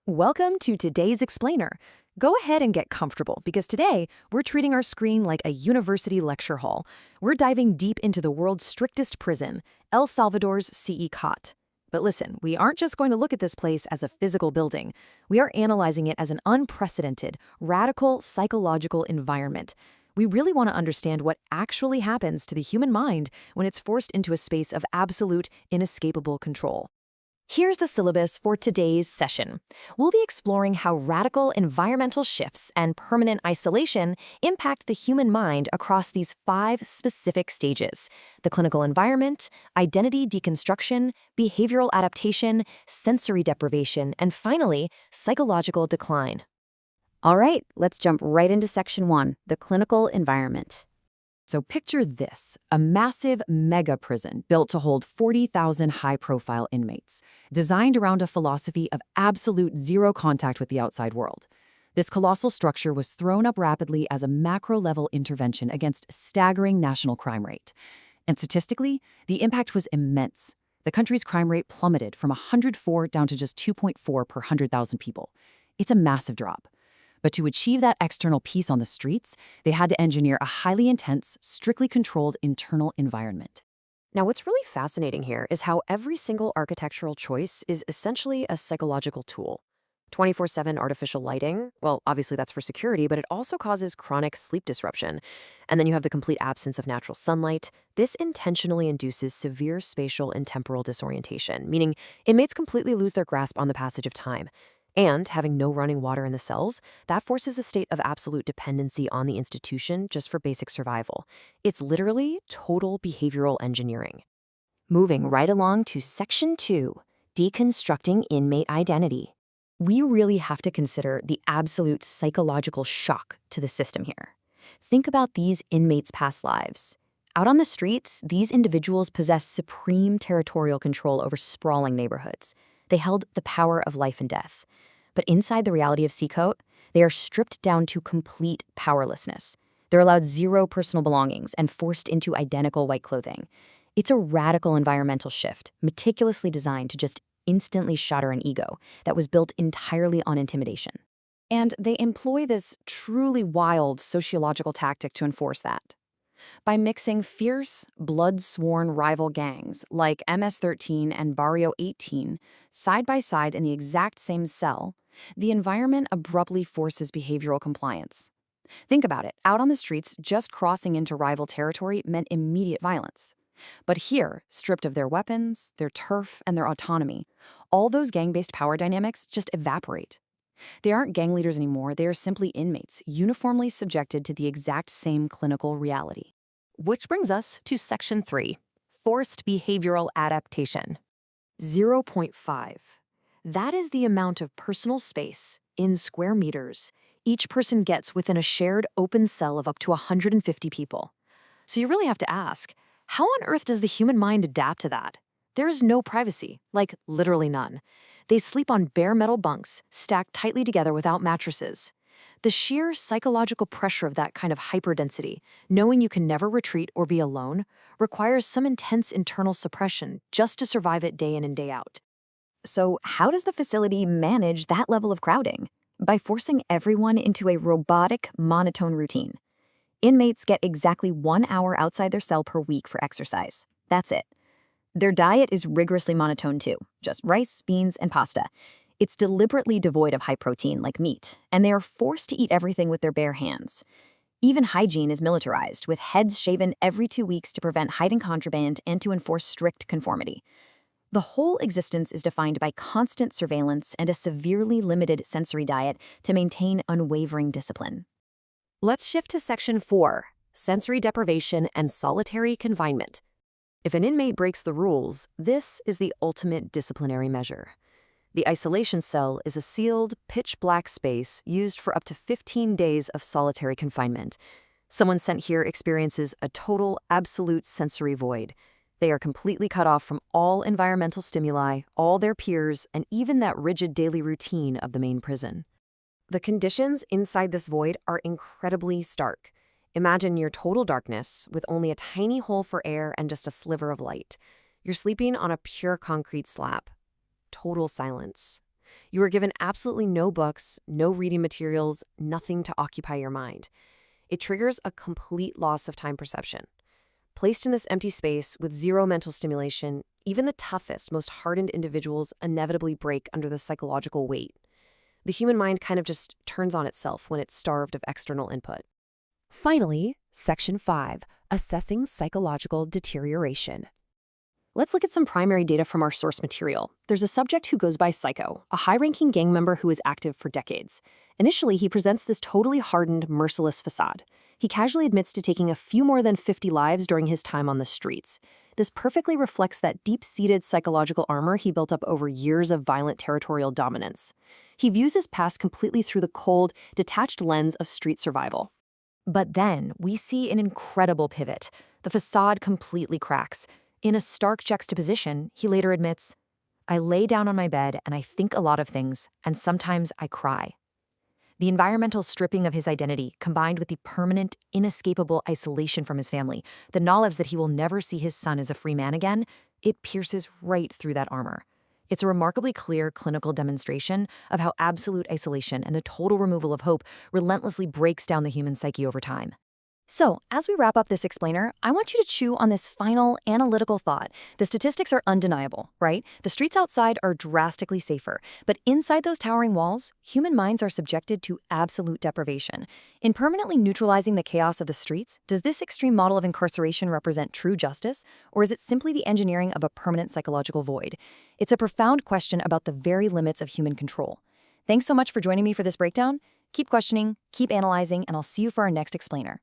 Welcome to today's explainer. Go ahead and get comfortable because today we're treating our screen like a university lecture hall. We're diving deep into the world's strictest prison, El Salvador's CECOT. But listen, we aren't just going to look at this place as a physical building. We are analyzing it as an unprecedented, radical psychological environment. We really want to understand what actually happens to the human mind when it's forced into a space of absolute, inescapable control. Here's the syllabus for today's session. We'll be exploring how radical environmental shifts and permanent isolation impact the human mind across these 5 specific stages: the clinical environment, identity deconstruction, behavioral adaptation, sensory deprivation, and finally, psychological decline. All right, let's jump right into section 1, the clinical environment. So picture this, a massive mega prison built to hold 40,000 high-profile inmates, designed around a philosophy of absolute zero contact with the outside world. This colossal structure was thrown up rapidly as a macro-level intervention against a staggering national crime rate. And statistically, the impact was immense. The country's crime rate plummeted from 104 down to just 2.4 per 100,000 people. It's a massive drop. But to achieve that external peace on the streets, they had to engineer a highly intense, strictly controlled internal environment. Now, what's really fascinating here is how every single architectural choice is essentially a psychological tool. 24/7 artificial lighting, well, obviously that's for security, but it also causes chronic sleep disruption. And then you have the complete absence of natural sunlight. This intentionally induces severe spatial and temporal disorientation, meaning inmates completely lose their grasp on the passage of time. And having no running water in the cells, that forces a state of absolute dependency on the institution just for basic survival. It's literally total behavioral engineering. Moving right along to section 2, deconstructing inmate identity. We really have to consider the absolute psychological shock to the system here. Think about these inmates' past lives. Out on the streets, these individuals possess supreme territorial control over sprawling neighborhoods. They held the power of life and death. But inside the reality of CECOT, they are stripped down to complete powerlessness. They're allowed zero personal belongings and forced into identical white clothing. It's a radical environmental shift, meticulously designed to just instantly shatter an ego that was built entirely on intimidation. And they employ this truly wild sociological tactic to enforce that. By mixing fierce, blood-sworn rival gangs like MS-13 and Barrio 18 side by side in the exact same cell, the environment abruptly forces behavioral compliance. Think about it. Out on the streets, just crossing into rival territory meant immediate violence. But here, stripped of their weapons, their turf, and their autonomy, all those gang-based power dynamics just evaporate. They aren't gang leaders anymore, they are simply inmates, uniformly subjected to the exact same clinical reality. Which brings us to section 3, forced behavioral adaptation. 0.5. That is the amount of personal space, in square meters, each person gets within a shared open cell of up to 150 people. So you really have to ask, how on earth does the human mind adapt to that? There is no privacy, like literally none. They sleep on bare metal bunks, stacked tightly together without mattresses. The sheer psychological pressure of that kind of hyperdensity, knowing you can never retreat or be alone, requires some intense internal suppression just to survive it day in and day out. So how does the facility manage that level of crowding? By forcing everyone into a robotic, monotone routine. Inmates get exactly 1 hour outside their cell per week for exercise. That's it. Their diet is rigorously monotone too, just rice, beans, and pasta. It's deliberately devoid of high protein like meat, and they are forced to eat everything with their bare hands. Even hygiene is militarized, with heads shaven every 2 weeks to prevent hiding contraband and to enforce strict conformity. The whole existence is defined by constant surveillance and a severely limited sensory diet to maintain unwavering discipline. Let's shift to section 4, sensory deprivation and solitary confinement. If an inmate breaks the rules, this is the ultimate disciplinary measure. The isolation cell is a sealed, pitch-black space used for up to 15 days of solitary confinement. Someone sent here experiences a total, absolute sensory void. They are completely cut off from all environmental stimuli, all their peers, and even that rigid daily routine of the main prison. The conditions inside this void are incredibly stark. Imagine near total darkness with only a tiny hole for air and just a sliver of light. You're sleeping on a pure concrete slab. Total silence. You are given absolutely no books, no reading materials, nothing to occupy your mind. It triggers a complete loss of time perception. Placed in this empty space with zero mental stimulation, even the toughest, most hardened individuals inevitably break under the psychological weight. The human mind kind of just turns on itself when it's starved of external input. Finally, Section 5, Assessing Psychological Deterioration. Let's look at some primary data from our source material. There's a subject who goes by Psycho, a high-ranking gang member who is active for decades. Initially, he presents this totally hardened, merciless facade. He casually admits to taking a few more than 50 lives during his time on the streets. This perfectly reflects that deep-seated psychological armor he built up over years of violent territorial dominance. He views his past completely through the cold, detached lens of street survival. But then, we see an incredible pivot. The facade completely cracks. In a stark juxtaposition, he later admits, "I lay down on my bed and I think a lot of things, and sometimes I cry." The environmental stripping of his identity, combined with the permanent, inescapable isolation from his family, the knowledge that he will never see his son as a free man again, it pierces right through that armor. It's a remarkably clear clinical demonstration of how absolute isolation and the total removal of hope relentlessly breaks down the human psyche over time. So, as we wrap up this explainer, I want you to chew on this final analytical thought. The statistics are undeniable, right? The streets outside are drastically safer, but inside those towering walls, human minds are subjected to absolute deprivation. In permanently neutralizing the chaos of the streets, does this extreme model of incarceration represent true justice, or is it simply the engineering of a permanent psychological void? It's a profound question about the very limits of human control. Thanks so much for joining me for this breakdown. Keep questioning, keep analyzing, and I'll see you for our next explainer.